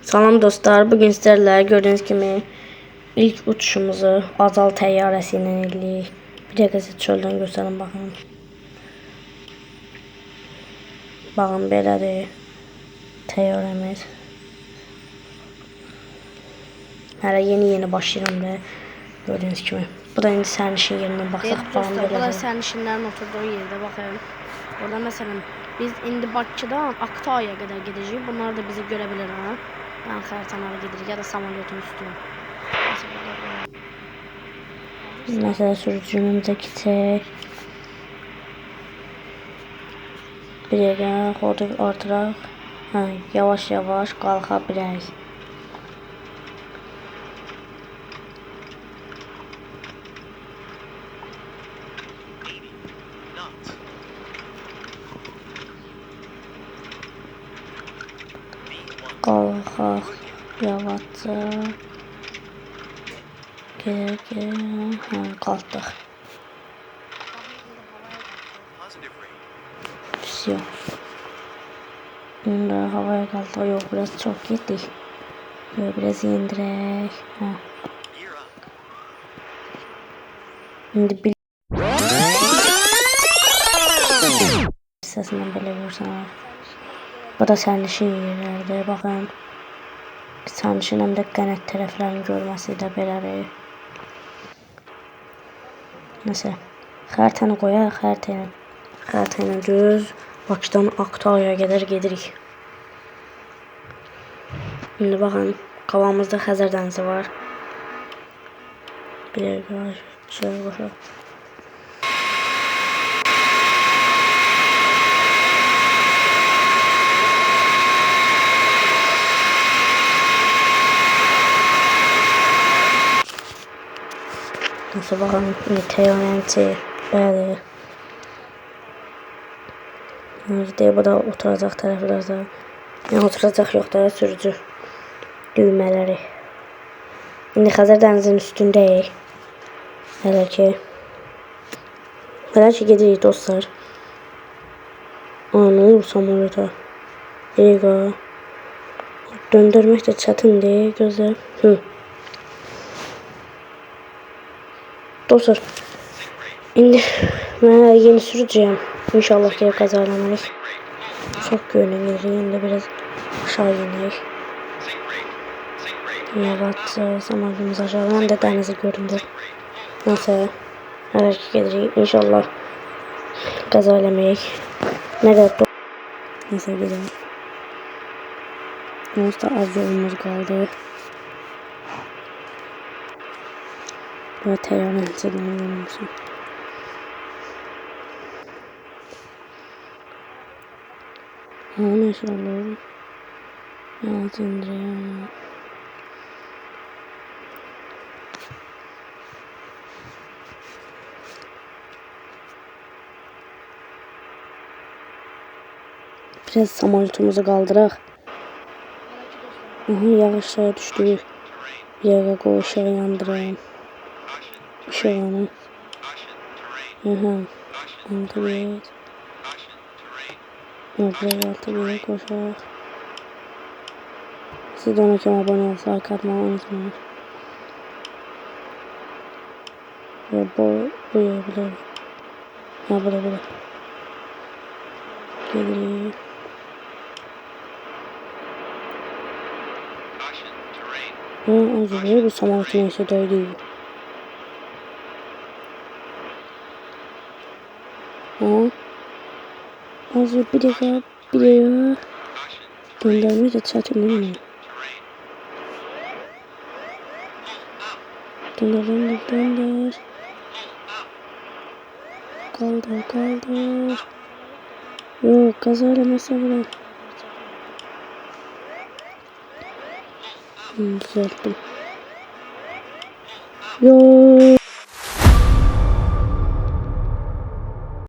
Salam dostlar, bugün sizlerle gördüğünüz gibi ilk uçuşumuzu Azal təyyarəsiyle eləyirik. Bir dəqiqə sizə çöldən göstərim baxın. Baxın belədir təyyarəmiz. Hələ yeni başlayıram da gördüğünüz gibi. Bu da indi sərnişin yerindən baxsaq baxın belədir. Bu da sərnişinlərin oturduğu yerdə baxın. Burada məsələn biz indi Bakıdan Aktauya kadar gideceğiz. Bunlar da bizi görebilir ha. Yani xəritələrə gedirik ya da samolyotun üstü. Mesela sürücümüzə keçək. Bir dəqiqə artıraq. Yavaş yavaş qalxa bilərik. Qalxaq yavaşca. Qalxdıq. Все. Şimdi havaya kalktı. Yok biraz çok gittik. Böyle biraz indirek. Şimdi sesinden böyle görsen. Bu da sərnişin yerlərdir. Baxın. Sərnişin həm də qənət tərəflərini görməsi də belədir. Nəsə. Xəritəni qoyaq. Xəritəni düz Bakıdan Aktauya'ya kadar gedirik. Şimdi bakın kavamızda Xəzər dənizi var. Bir dəqiqə şöyle baxaq. Nasıl bakın teorenti belədir. İşte bu da oturacaq tərəflərdə. Yəni oturacaq yox da sürücü düymələri. İndi Xəzər dənizinin üstündəyik. Hələ ki gedirik dostlar. Ne olur samolyota. Dəqiqə. Döndürmək də çətindir. Gözlə. Dostlar. İndi mən yeni sürücüyəm. İnşallah ki kaza eləmərik. Çok görünür. Yine biraz aşağı inek. Yavaşça samolyotumuzu aşağı. Ben de denizi göründü. Neyse. Hareket edeceğiz. İnşallah kaza eləməyik. Ne kadar neyse güzel. Neyse az yolumuz kaldı. Böyle teyyarın içinden görmüşsün. Maşallah. Evet indireyim. Biraz samolyotumuzu kaldıraq. Yavaşça düşdük. Bir dəqiqə qoy ışığı yandırayım. Işığını. Antibiyotik. Biraz altı bir koşarak. Siz de ona kim abone olsa like atmayı unutmayın. Ve bu yiyebilirim. Bu da. Geliyor. Acaba bu samolyotun yaşadaydı. Az bir dakika. Göndermeyi de çatın değil mi? Gönder. Kaldır. Yok kazayla mesela. Düzelttim. Yok.